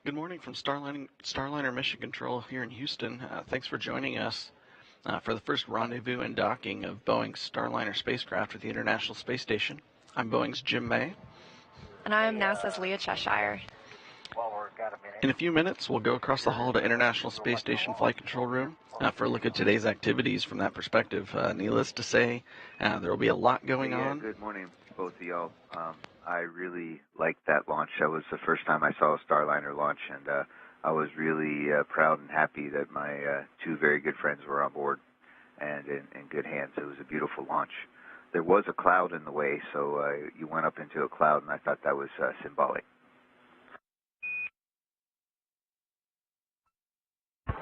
Good morning from Starliner Mission Control here in Houston. Thanks for joining us for the first rendezvous and docking of Boeing's Starliner spacecraft with the International Space Station. I'm Boeing's Jim May. And I'm NASA's Leah Cheshire. In a few minutes, we'll go across the hall to International Space Station Flight Control Room for a look at today's activities from that perspective. Needless to say, there will be a lot going on. Good morning, both of y'all. I really liked that launch. That was the first time I saw a Starliner launch, and I was really proud and happy that my two very good friends were on board and in good hands. It was a beautiful launch. There was a cloud in the way, so you went up into a cloud, and I thought that was symbolic.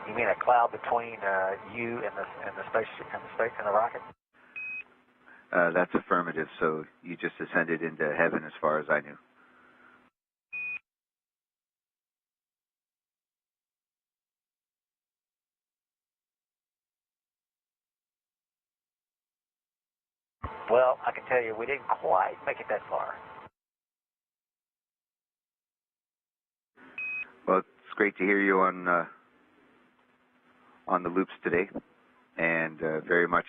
You mean a cloud between you and the space and the rocket? That's affirmative. So you just ascended into heaven, as far as I knew. Well, I can tell you, we didn't quite make it that far. Well, it's great to hear you on the loops today, and very much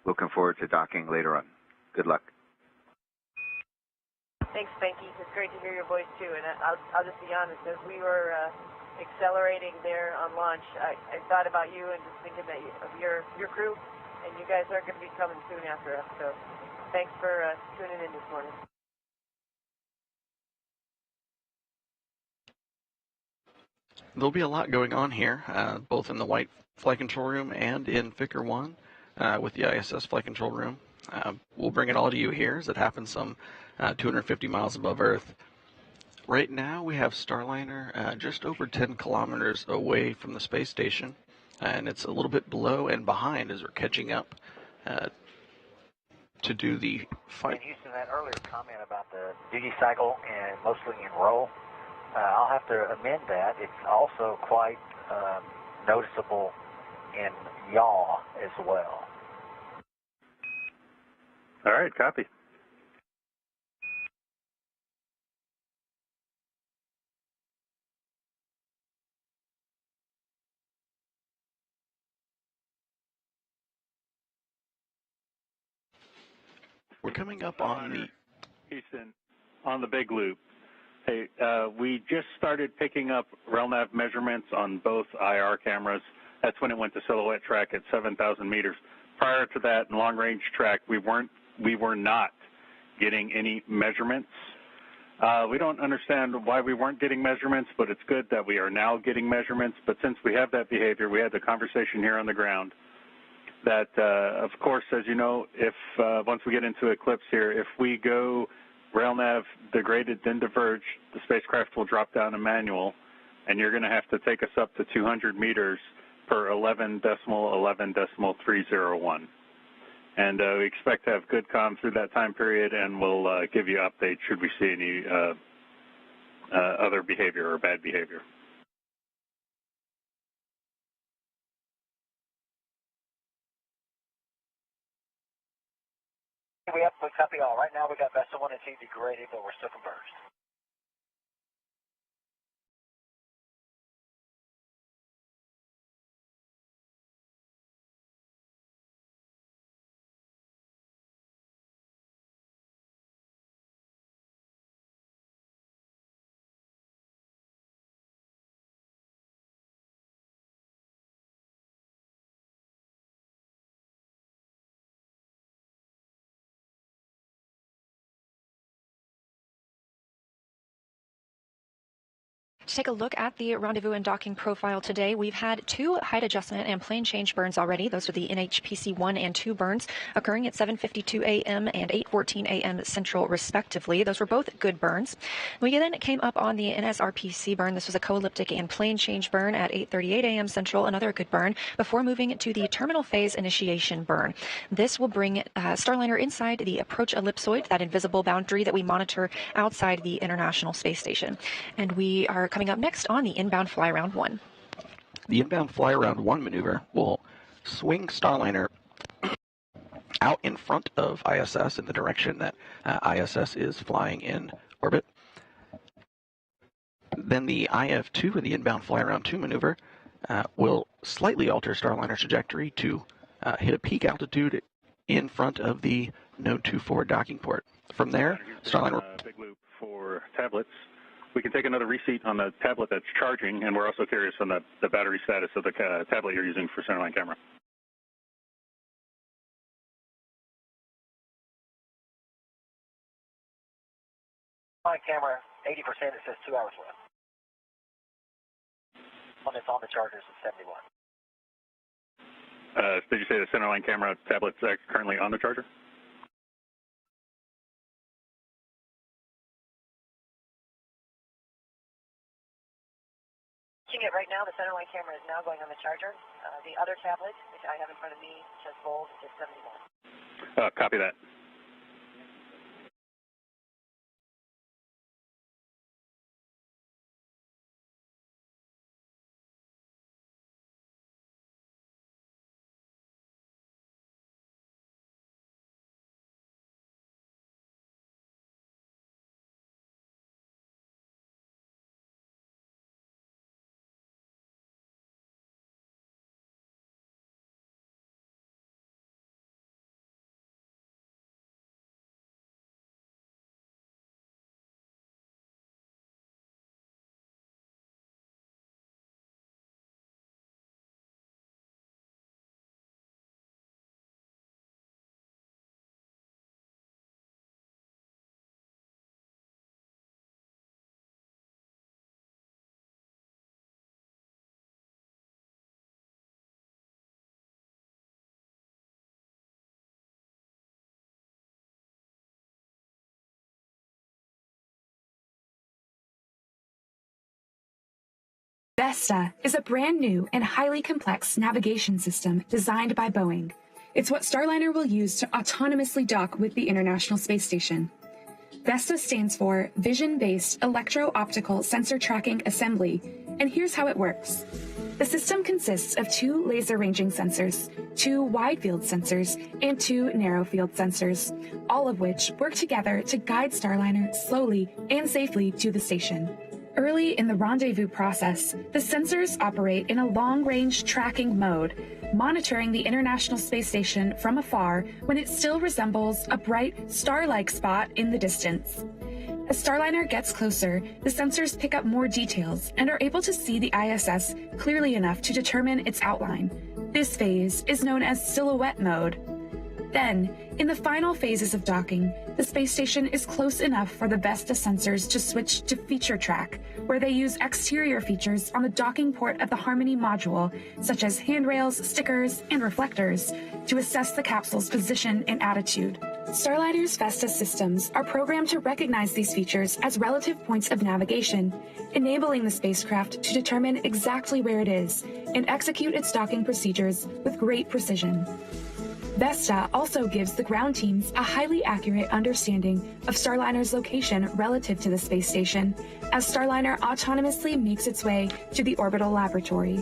looking forward to docking later on. Good luck. Thanks, Spanky. It's great to hear your voice too. And I'll just be honest, as we were accelerating there on launch, I thought about you and just thinking that of your crew, and you guys are going to be coming soon after us. So thanks for tuning in this morning. There'll be a lot going on here, both in the White Flight Control Room and in Ficker 1 with the ISS Flight Control Room. We'll bring it all to you here as it happens some 250 miles above Earth. Right now we have Starliner just over 10 kilometers away from the space station, and it's a little bit below and behind as we're catching up to do the fight. In Houston, that earlier comment about the duty cycle and mostly in roll, I'll have to amend that. It's also quite noticeable in yaw as well. All right, copy. We're coming up on the Houston, on the big loop. Hey, we just started picking up RELNAV measurements on both IR cameras. That's when it went to silhouette track at 7,000 meters. Prior to that, in long-range track, we were not getting any measurements. We don't understand why we weren't getting measurements, but it's good that we are now getting measurements. But since we have that behavior, we had the conversation here on the ground that, of course, as you know, if once we get into eclipse here, if we go RELNAV degraded, then diverge, the spacecraft will drop down to manual, and you're going to have to take us up to 200 meters per 11.11.301. And we expect to have good comm through that time period, and we'll give you updates should we see any other behavior or bad behavior. We have to copy all. Right now we got vessel 1 and 2 degraded, but we're still converged. To take a look at the rendezvous and docking profile today, we've had 2 height adjustment and plane change burns already. Those are the NHPC 1 and 2 burns occurring at 7:52 a.m. and 8:14 a.m. Central, respectively. Those were both good burns. We then came up on the NSRPC burn. This was a co-elliptic and plane change burn at 8:38 a.m. Central, another good burn, before moving to the terminal phase initiation burn. This will bring Starliner inside the approach ellipsoid, that invisible boundary that we monitor outside the International Space Station. And we are coming up next on the inbound fly around 1. The inbound fly around 1 maneuver will swing Starliner out in front of ISS in the direction that ISS is flying in orbit. then the IF-2 in the inbound fly-around 2 maneuver will slightly alter Starliner's trajectory to hit a peak altitude in front of the Node 2 forward docking port. From there, Starliner... Big loop for tablets. We can take another reseat on the tablet that's charging, and we're also curious on the battery status of the tablet you're using for centerline camera. My camera, 80%, it says 2 hours left. One that's on the chargers is 71. Did you say the centerline camera tablet's currently on the charger? It right now, the centerline camera is now going on the charger. The other tablet, which I have in front of me, says volt, is 71. Copy that. Esta is a brand new and highly complex navigation system designed by Boeing. It's what Starliner will use to autonomously dock with the International Space Station. VESTA stands for Vision-Based Electro-Optical Sensor Tracking Assembly, and here's how it works. The system consists of 2 laser ranging sensors, 2 wide-field sensors, and 2 narrow-field sensors, all of which work together to guide Starliner slowly and safely to the station. Early in the rendezvous process, the sensors operate in a long-range tracking mode, monitoring the International Space Station from afar when it still resembles a bright, star-like spot in the distance. As Starliner gets closer, the sensors pick up more details and are able to see the ISS clearly enough to determine its outline. This phase is known as silhouette mode. Then, in the final phases of docking, the space station is close enough for the VESTA sensors to switch to feature track, where they use exterior features on the docking port of the Harmony module, such as handrails, stickers, and reflectors, to assess the capsule's position and attitude. Starliner's VESTA systems are programmed to recognize these features as relative points of navigation, enabling the spacecraft to determine exactly where it is and execute its docking procedures with great precision. VESTA also gives the ground teams a highly accurate understanding of Starliner's location relative to the space station, as Starliner autonomously makes its way to the orbital laboratory.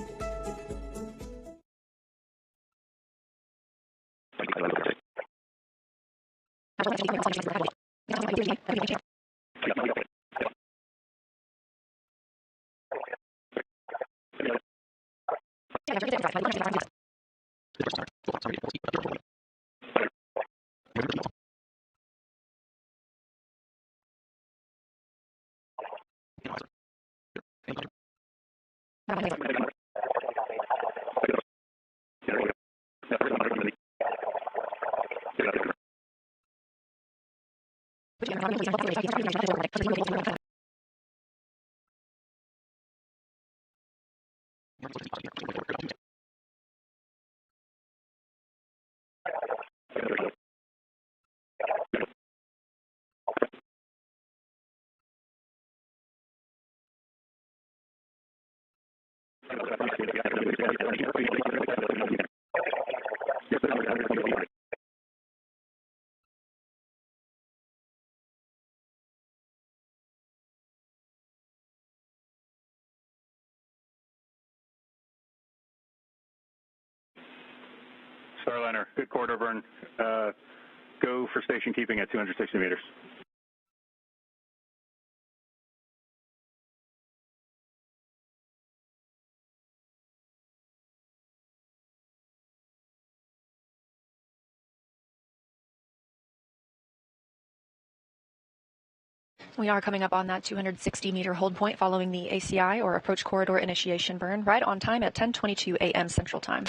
Starliner, good corridor burn. Go for station keeping at 260 meters. We are coming up on that 260-meter hold point following the ACI, or approach corridor initiation burn, right on time at 10:22 a.m. Central Time.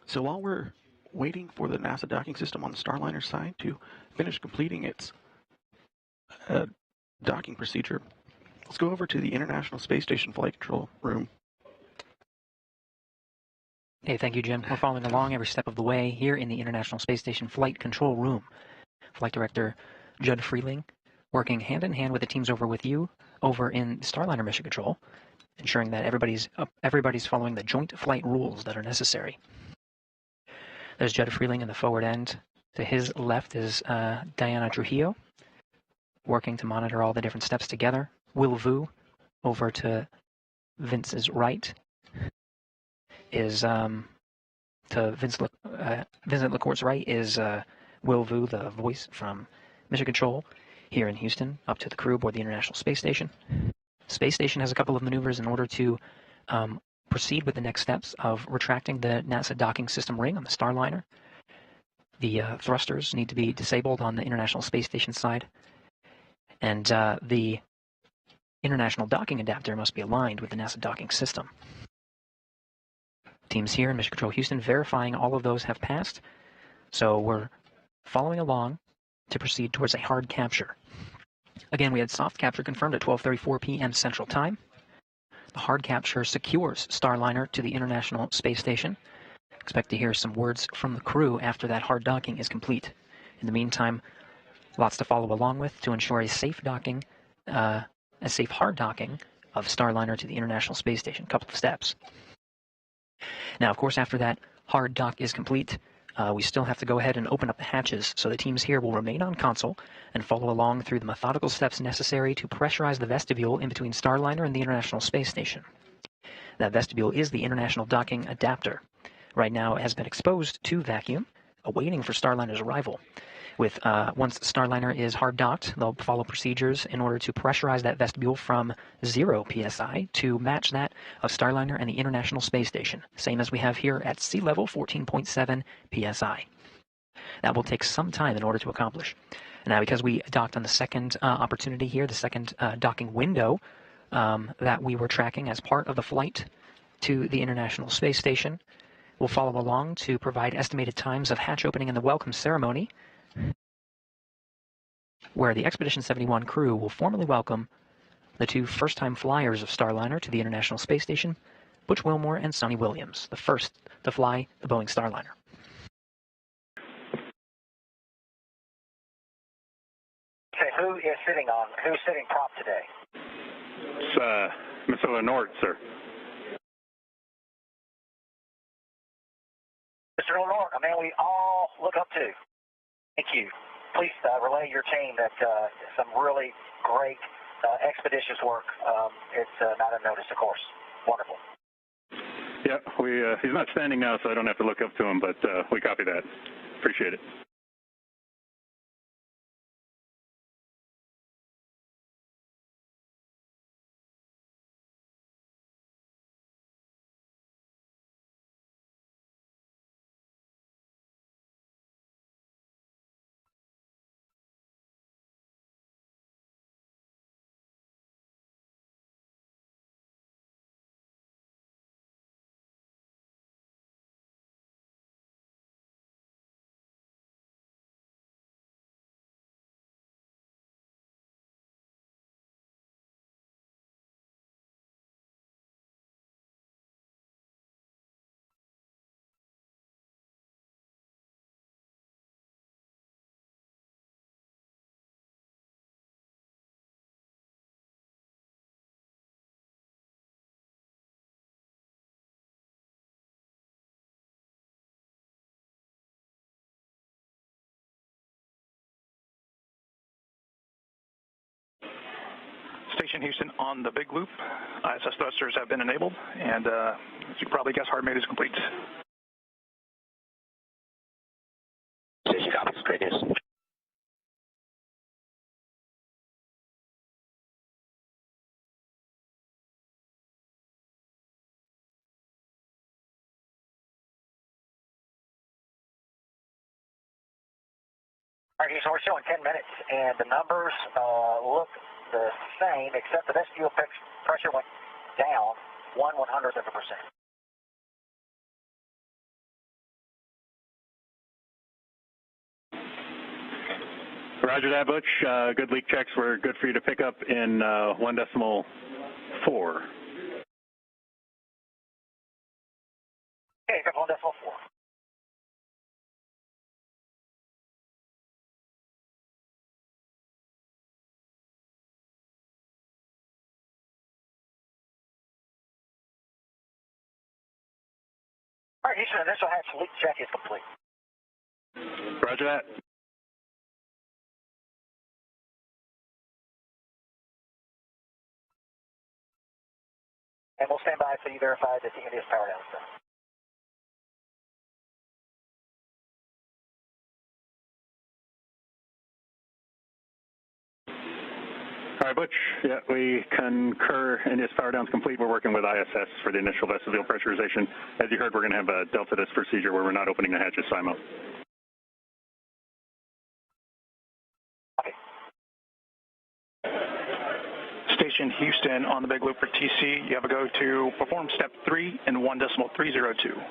So while we're waiting for the NASA docking system on the Starliner side to finish completing its docking procedure, let's go over to the International Space Station Flight Control Room. Hey, thank you, Jim. We're following along every step of the way here in the International Space Station Flight Control Room. Flight Director Judd Freeling working hand in hand with the teams over with you over in Starliner Mission Control, ensuring that everybody's following the joint flight rules that are necessary. There's Judd Freeling in the forward end. To his left is Diana Trujillo, working to monitor all the different steps together. Will Vu, over to Vince's right, is to Vincent LaCourt's right is Will Vu, the voice from Mission Control here in Houston, up to the crew aboard the International Space Station. Space Station has a couple of maneuvers in order to proceed with the next steps of retracting the NASA docking system ring on the Starliner. The thrusters need to be disabled on the International Space Station side, and the International Docking Adapter must be aligned with the NASA docking system. Teams here in Mission Control Houston verifying all of those have passed, so we're following along to proceed towards a hard capture. Again, we had soft capture confirmed at 12:34 p.m. Central Time. The hard capture secures Starliner to the International Space Station. Expect to hear some words from the crew after that hard docking is complete. In the meantime, lots to follow along with to ensure a safe docking, a safe hard docking of Starliner to the International Space Station. A couple of steps. Now, of course, after that hard dock is complete, we still have to go ahead and open up the hatches, so the teams here will remain on console and follow along through the methodical steps necessary to pressurize the vestibule in between Starliner and the International Space Station. That vestibule is the International Docking Adapter. Right now it has been exposed to vacuum, awaiting for Starliner's arrival. Once Starliner is hard docked, they'll follow procedures in order to pressurize that vestibule from 0 psi to match that of Starliner and the International Space Station, same as we have here at sea level, 14.7 psi. That will take some time in order to accomplish. Now, because we docked on the second opportunity here, the second docking window that we were tracking as part of the flight to the International Space Station, we'll follow along to provide estimated times of hatch opening and the welcome ceremony, where the Expedition 71 crew will formally welcome the two first-time flyers of Starliner to the International Space Station, Butch Wilmore and Sonny Williams, the first to fly the Boeing Starliner. Okay, who's sitting prop today? It's Mr. Lenort, sir. Mr. Lenort, a man we all look up to. Thank you. Please relay your team that some really great expeditious work. It's not unnoticed, of course. Wonderful. Yeah, he's not standing now, so I don't have to look up to him, but we copy that. Appreciate it. Station Houston on the big loop. ISS thrusters have been enabled, and as you probably guess, hard mate is complete. Station copies, great news. All right, Houston, we're showing 10 minutes, and the numbers look the same, except the vestibule pressure went down 1/100th of a percent. Roger that, Butch. Good leak checks. We're good for you to pick up in 1.4. Okay, got 1.4. All right, Houston, initial hatch leak check is complete. Roger that. And we'll stand by until you verify that the unit is powered out. All right, Butch. Yeah, we concur. India's power down's complete. We're working with ISS for the initial vestibule pressurization. As you heard, we're going to have a delta disk procedure where we're not opening the hatches simo. Okay. Station Houston on the big loop for TC. You have a go to perform step 3 in 1.302.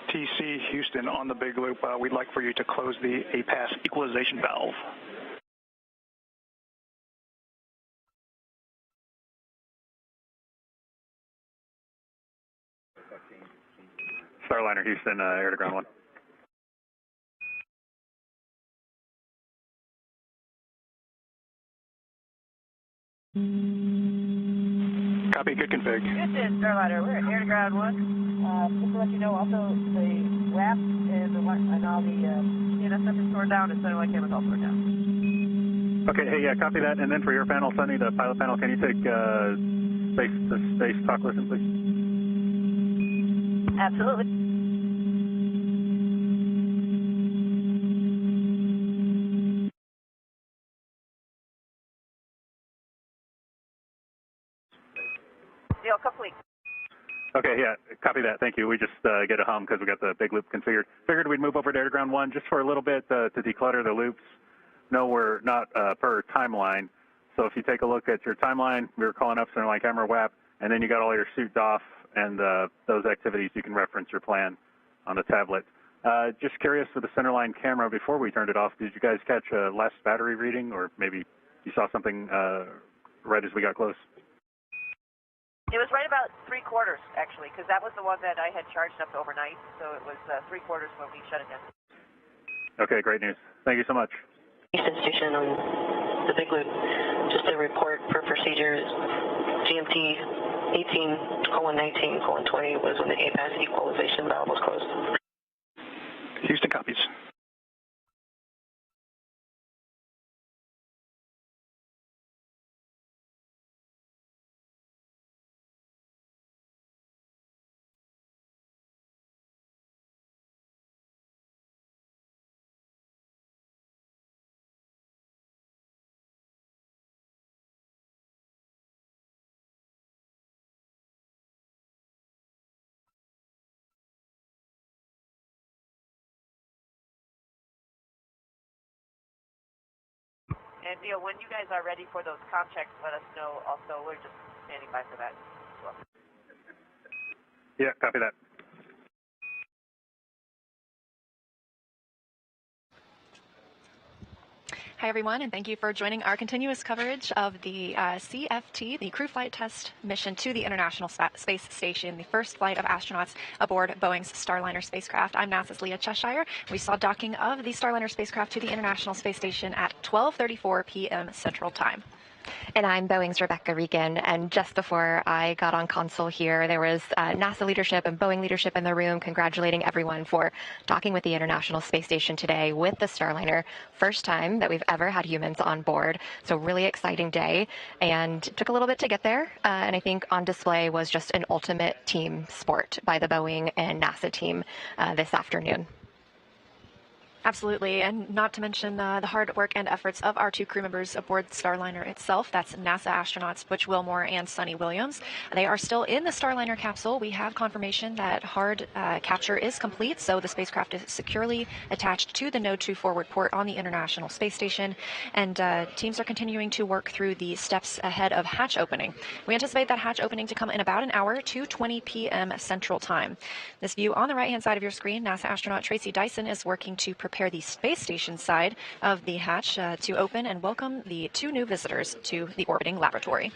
TC Houston on the big loop. We'd like for you to close the APAS equalization valve. Starliner Houston, air to ground 1. Copy, good config. Houston, Starliner, we're air to ground 1. Just to let you know, also the WAP and all the CNS stuff is stored down, and center line camera's all stored down. Okay, hey, yeah, copy that. And then for your panel, Sonny, the pilot panel, can you take space talk listen, please? Absolutely. Deal complete. Okay, yeah, copy that. Thank you. We just get a hum because we got the big loop configured. Figured we'd move over to air to ground 1 just for a little bit to declutter the loops. No, we're not per timeline. So if you take a look at your timeline, we were calling up centerline camera WAP, and then you got all your suits off and those activities. You can reference your plan on the tablet. Just curious with the centerline camera, before we turned it off, did you guys catch a last battery reading, or maybe you saw something right as we got close? It was right about 3/4, actually, because that was the one that I had charged up overnight. So it was 3/4 when we shut it down. Okay, great news. Thank you so much. Houston Station on the big loop. Just a report per procedure. GMT 18:19:20 was when the APAS equalization valve was closed. Houston copies. And Neil, when you guys are ready for those comp checks, let us know. Also, we're just standing by for that as well. Yeah, copy that. Hi, everyone, and thank you for joining our continuous coverage of the CFT, the Crew Flight Test Mission to the International Space Station, the first flight of astronauts aboard Boeing's Starliner spacecraft. I'm NASA's Leah Cheshire. We saw docking of the Starliner spacecraft to the International Space Station at 12:34 p.m. Central Time. And I'm Boeing's Rebecca Regan, and just before I got on console here, there was NASA leadership and Boeing leadership in the room congratulating everyone for docking with the International Space Station today with the Starliner. First time that we've ever had humans on board, so really exciting day, and took a little bit to get there, and I think on display was just an ultimate team sport by the Boeing and NASA team this afternoon. Absolutely, and not to mention the hard work and efforts of our two crew members aboard Starliner itself. That's NASA astronauts Butch Wilmore and Sonny Williams. They are still in the Starliner capsule. We have confirmation that hard capture is complete, so the spacecraft is securely attached to the Node 2 forward port on the International Space Station, and teams are continuing to work through the steps ahead of hatch opening. We anticipate that hatch opening to come in about an hour, 2:20 p.m. Central Time. This view on the right-hand side of your screen, NASA astronaut Tracy Dyson is working to prepare the space station side of the hatch to open and welcome the two new visitors to the orbiting laboratory.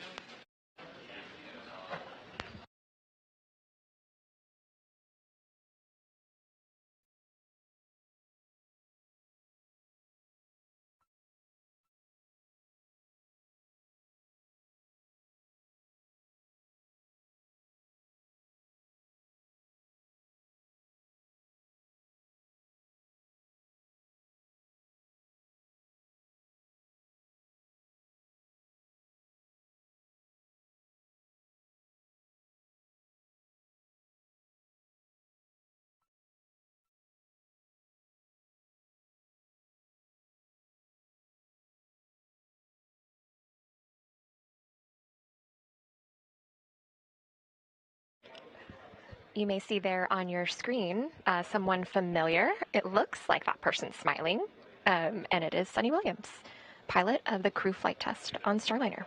You may see there on your screen someone familiar. It looks like that person's smiling, and it is Sonny Williams, pilot of the Crew Flight Test on Starliner.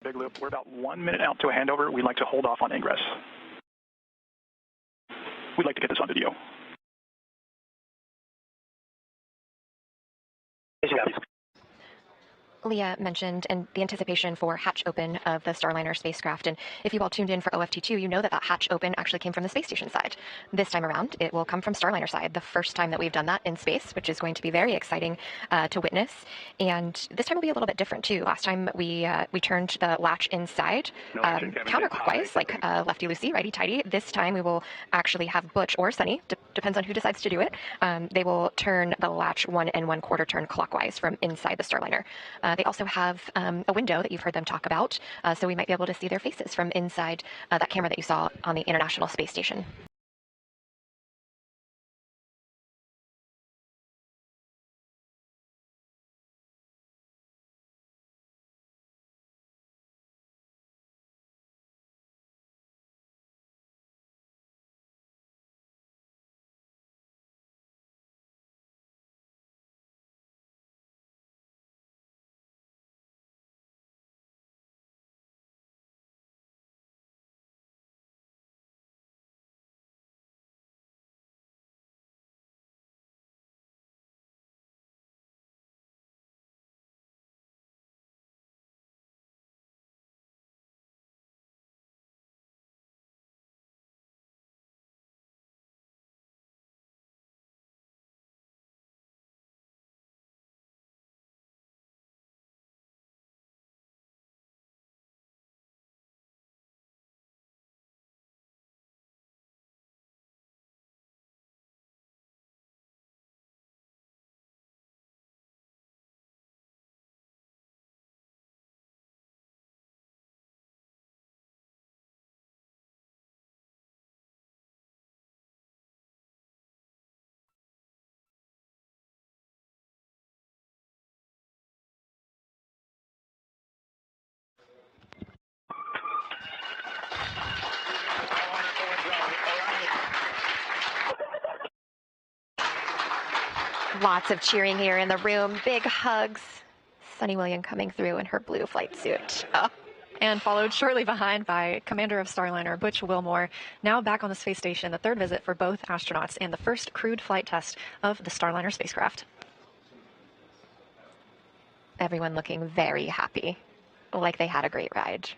Big loop. We're about 1 minute out to a handover. We'd like to hold off on ingress. We'd like to get this on video. Leah mentioned and the anticipation for hatch open of the Starliner spacecraft. And if you all tuned in for OFT2, you know that that hatch open actually came from the space station side. This time around, it will come from Starliner side, the first time that we've done that in space, which is going to be very exciting to witness. And this time will be a little bit different too. Last time we turned the latch inside counterclockwise, like lefty-loosey, righty-tighty. This time we will actually have Butch or Sunny, depends on who decides to do it. They will turn the latch 1 1/4 turn clockwise from inside the Starliner. They also have a window that you've heard them talk about, so we might be able to see their faces from inside that camera that you saw on the International Space Station. Lots of cheering here in the room. Big hugs. Sunny William coming through in her blue flight suit. Oh. And followed shortly behind by Commander of Starliner, Butch Wilmore, now back on the space station, the third visit for both astronauts and the first crewed flight test of the Starliner spacecraft. Everyone looking very happy, like they had a great ride.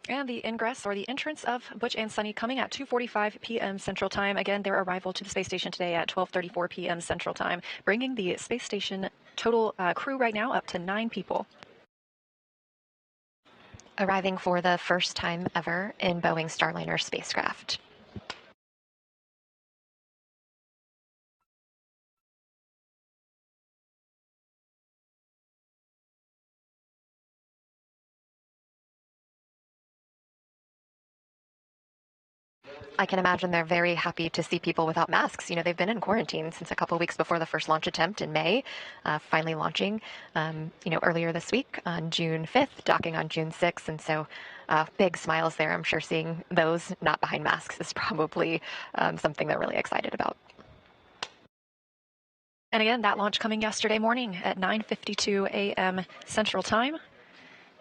And the ingress or the entrance of Butch and Sunny coming at 2:45 p.m. Central Time. Again, their arrival to the space station today at 12:34 p.m. Central Time, bringing the space station total crew right now up to 9 people. Arriving for the first time ever in Boeing Starliner spacecraft. I can imagine they're very happy to see people without masks. You know, they've been in quarantine since a couple of weeks before the first launch attempt in May, finally launching, earlier this week on June 5th, docking on June 6th. And so big smiles there. I'm sure seeing those not behind masks is probably something they're really excited about. And again, that launch coming yesterday morning at 9:52 a.m. Central Time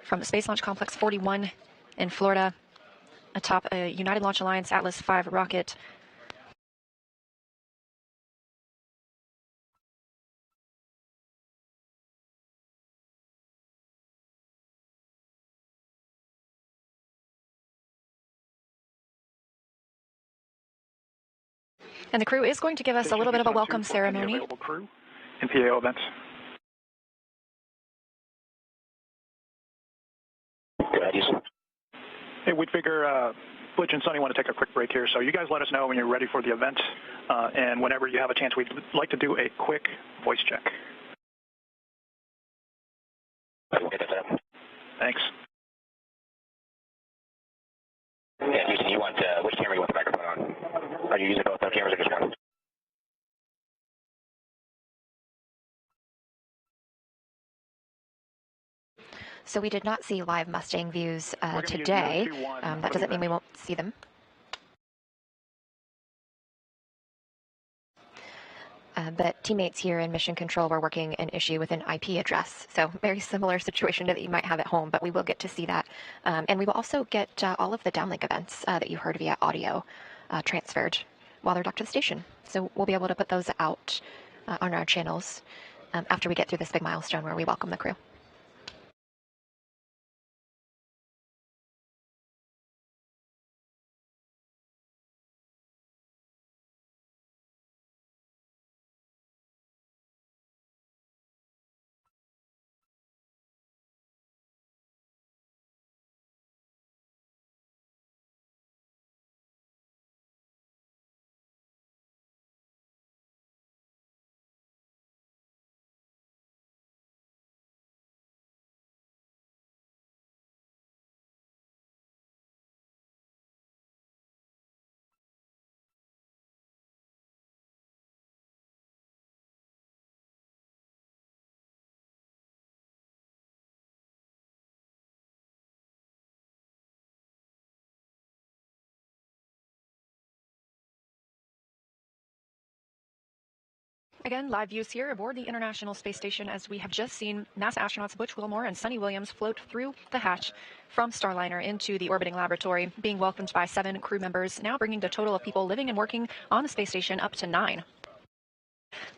from the Space Launch Complex 41 in Florida, atop a United Launch Alliance Atlas V rocket. And the crew is going to give us a little bit of a welcome ceremony. Available crew in PAO events. Hey, we'd figure Butch and Sunny want to take a quick break here, so you guys let us know when you're ready for the event, and whenever you have a chance, we'd like to do a quick voice check. We'll get that set up. Thanks. Yeah, Houston, you want, which camera you want the microphone on? Are you using both cameras or just one? So we did not see live Mustang views today. That doesn't mean we won't see them. But teammates here in Mission Control were working an issue with an IP address. So very similar situation to that you might have at home, but we will get to see that. And we will also get all of the downlink events that you heard via audio transferred while they're docked to the station. So we'll be able to put those out on our channels after we get through this big milestone where we welcome the crew. Again, live views here aboard the International Space Station as we have just seen NASA astronauts Butch Wilmore and Sunny Williams float through the hatch from Starliner into the orbiting laboratory, being welcomed by 7 crew members, now bringing the total of people living and working on the space station up to 9.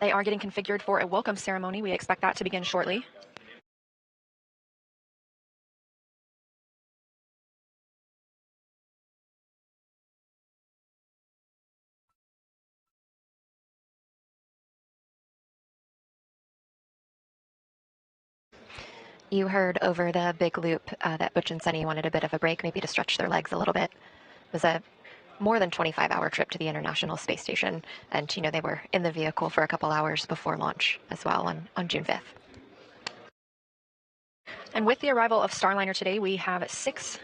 They are getting configured for a welcome ceremony. We expect that to begin shortly. You heard over the big loop that Butch and Sunny wanted a bit of a break, maybe to stretch their legs a little bit. It was a more than 25-hour trip to the International Space Station, and they were in the vehicle for a couple hours before launch as well on June 5th. And with the arrival of Starliner today, we have 6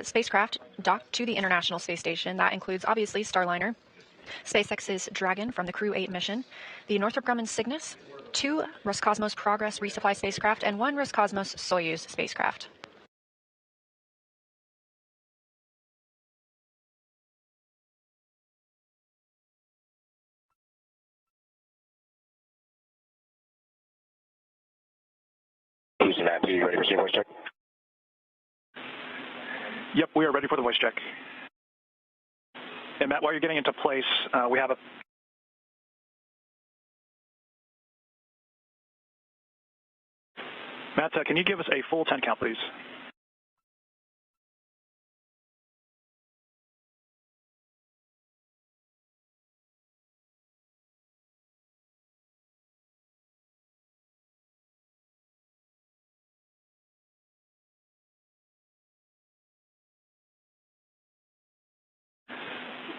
spacecraft docked to the International Space Station. That includes, obviously, Starliner, SpaceX's Dragon from the Crew 8 mission, the Northrop Grumman Cygnus, 2 Roscosmos Progress resupply spacecraft, and 1 Roscosmos Soyuz spacecraft. Houston, Matt, are you ready for your voice check? Yep, we are ready for the voice check. And Matt, while you're getting into place, we have a... Matt, can you give us a full 10 count, please?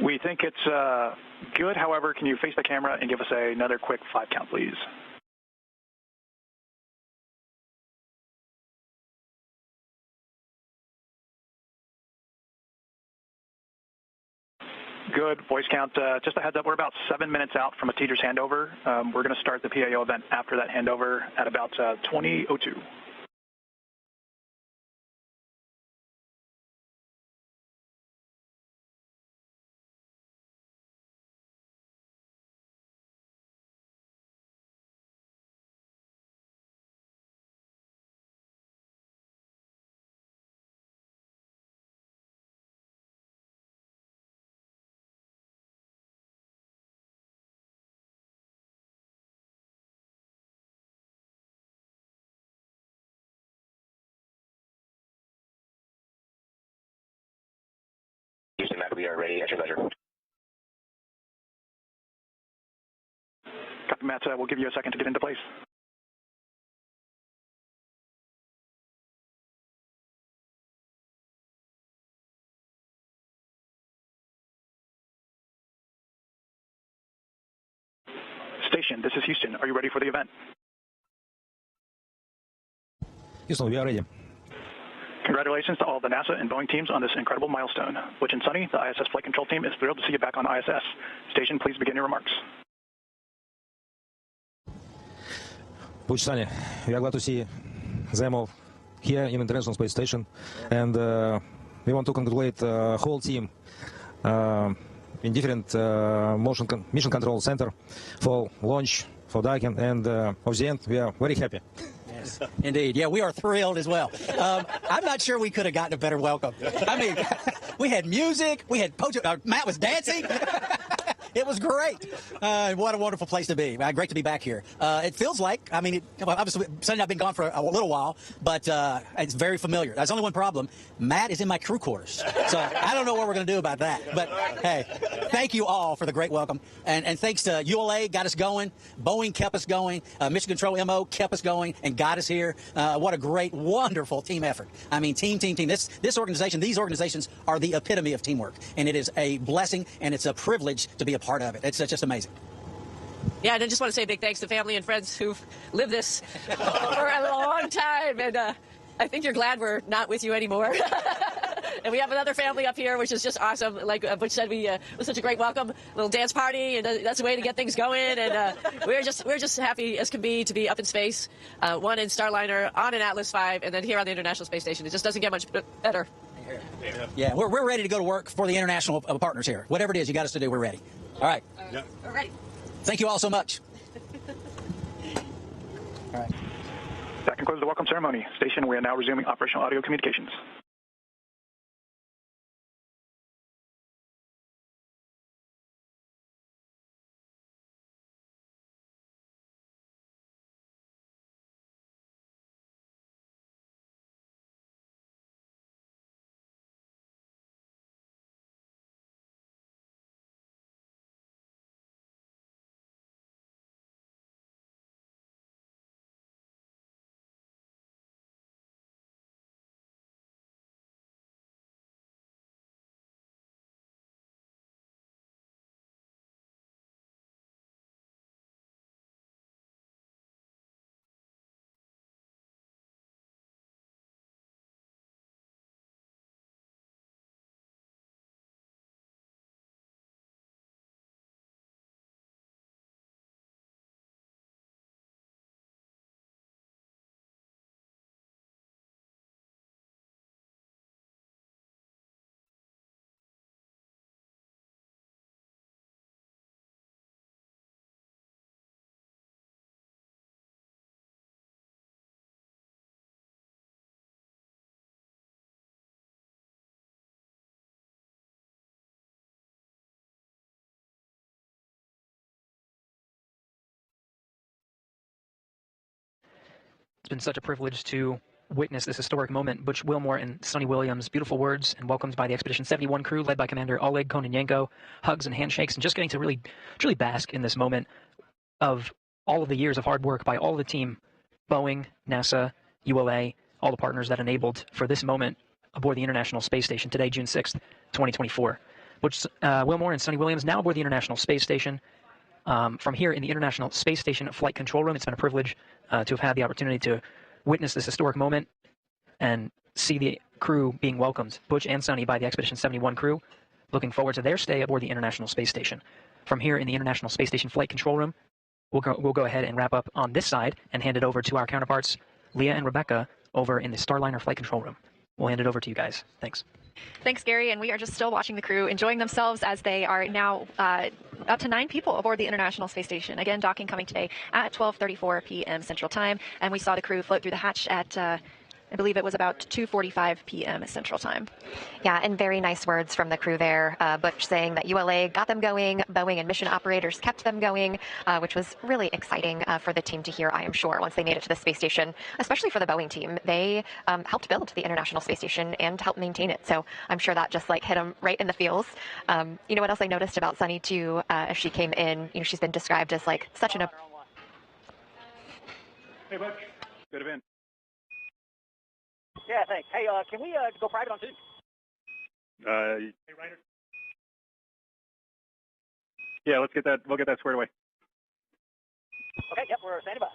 We think it's good. However, can you face the camera and give us another quick 5 count, please? Good. Voice count. Just a heads up, we're about 7 minutes out from a teacher's handover. We're going to start the PAO event after that handover at about 20:02. Houston, Matt, we are ready at your leisure. Copy, Matt. We'll give you a second to get into place. Station, this is Houston. Are you ready for the event? Houston, we are ready. Congratulations to all the NASA and Boeing teams on this incredible milestone. Butch and Sunny, the ISS flight control team, is thrilled to see you back on ISS. Station, please begin your remarks. Butch, Sunny, we are glad to see them all here in International Space Station, and we want to congratulate the whole team in different mission control center for launch, for docking, and of the end, we are very happy. Yes, indeed. Yeah, we are thrilled as well. I'm not sure we could have gotten a better welcome. I mean, we had music, we had Matt was dancing. It was great. What a wonderful place to be. Great to be back here. It feels like, I mean, obviously, Sonny and I have been gone for a little while, but it's very familiar. There's only one problem. Matt is in my crew quarters. So I don't know what we're going to do about that. But, hey, thank you all for the great welcome. And thanks to ULA, got us going. Boeing kept us going. Mission Control MO kept us going and got us here. What a great, wonderful team effort. I mean, team. This organization, these organizations are the epitome of teamwork. And it is a blessing and it's a privilege to be a part of it. It's just amazing. Yeah, and I just want to say a big thanks to family and friends who've lived this for a long time. And I think you're glad we're not with you anymore. And we have another family up here, which is just awesome. Like Butch said, it was such a great welcome, little dance party, and that's a way to get things going. And we're just happy as can be to be up in space, one in Starliner, on an Atlas V, and then here on the International Space Station. It just doesn't get much better. Yeah, we're ready to go to work for the international partners here. Whatever it is you got us to do, we're ready. All right. Yeah. All right. Thank you all so much. All right. That concludes the welcome ceremony. Station, we are now resuming operational audio communications. It's been such a privilege to witness this historic moment. Butch Wilmore and Sonny Williams, beautiful words and welcomes by the Expedition 71 crew led by Commander Oleg Kononenko, hugs and handshakes, and just getting to really, truly bask in this moment of all of the years of hard work by all the team, Boeing, NASA, ULA, all the partners that enabled for this moment aboard the International Space Station today, June 6th, 2024. Butch Wilmore and Sonny Williams now aboard the International Space Station. From here in the International Space Station Flight Control Room, it's been a privilege to have had the opportunity to witness this historic moment and see the crew being welcomed, Butch and Sonny, by the Expedition 71 crew, looking forward to their stay aboard the International Space Station. From here in the International Space Station Flight Control Room, we'll go ahead and wrap up on this side and hand it over to our counterparts, Leah and Rebecca, over in the Starliner Flight Control Room. We'll hand it over to you guys. Thanks. Thanks, Gary. And we are just still watching the crew enjoying themselves as they are now up to 9 people aboard the International Space Station. Again, docking coming today at 12:34 p.m. Central Time. And we saw the crew float through the hatch at I believe it was about 2:45 p.m. Central Time. Yeah, and very nice words from the crew there. Butch saying that ULA got them going, Boeing and mission operators kept them going, which was really exciting for the team to hear, I am sure, once they made it to the space station, especially for the Boeing team. They helped build the International Space Station and helped maintain it. So I'm sure that just like hit them right in the feels. You know what else I noticed about Sunny too, as she came in, you know, she's been described as like such an... Hey, Butch. Good event. Yeah, thanks. Hey, can we go private on 2? Hey, Ryder. Yeah, we'll get that squared away. Okay, yep, we're standing by.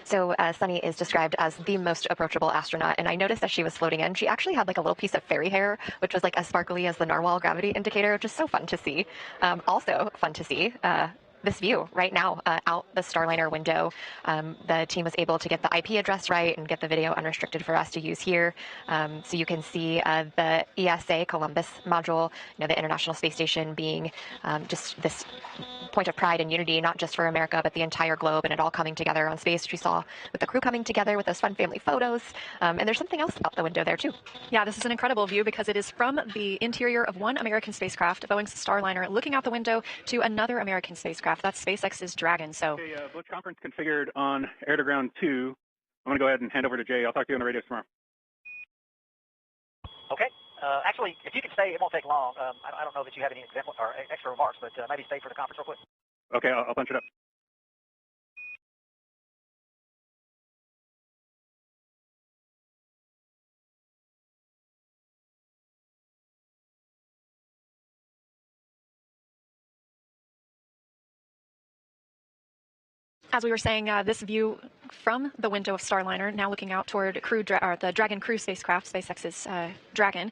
So Sunny is described as the most approachable astronaut, and I noticed as she was floating in, she actually had like a little piece of fairy hair, which was like as sparkly as the narwhal gravity indicator, which is so fun to see. Also fun to see. This view right now out the Starliner window. The team was able to get the IP address right and get the video unrestricted for us to use here. So you can see the ESA Columbus module, the International Space Station being just this point of pride and unity, not just for America, but the entire globe, and it all coming together on space, which we saw with the crew coming together with those fun family photos. And there's something else out the window there too. Yeah, this is an incredible view because it is from the interior of one American spacecraft, Boeing's Starliner, looking out the window to another American spacecraft. That's SpaceX's Dragon. So, okay, Bush conference configured on air to ground 2. I'm going to go ahead and hand over to Jay. I'll talk to you on the radio tomorrow. Okay. Actually, if you can stay, it won't take long. I don't know that you have any example or extra remarks, but maybe stay for the conference real quick. Okay, I'll punch it up. as we were saying, this view from the window of Starliner, now looking out toward the Dragon crew spacecraft, SpaceX's Dragon,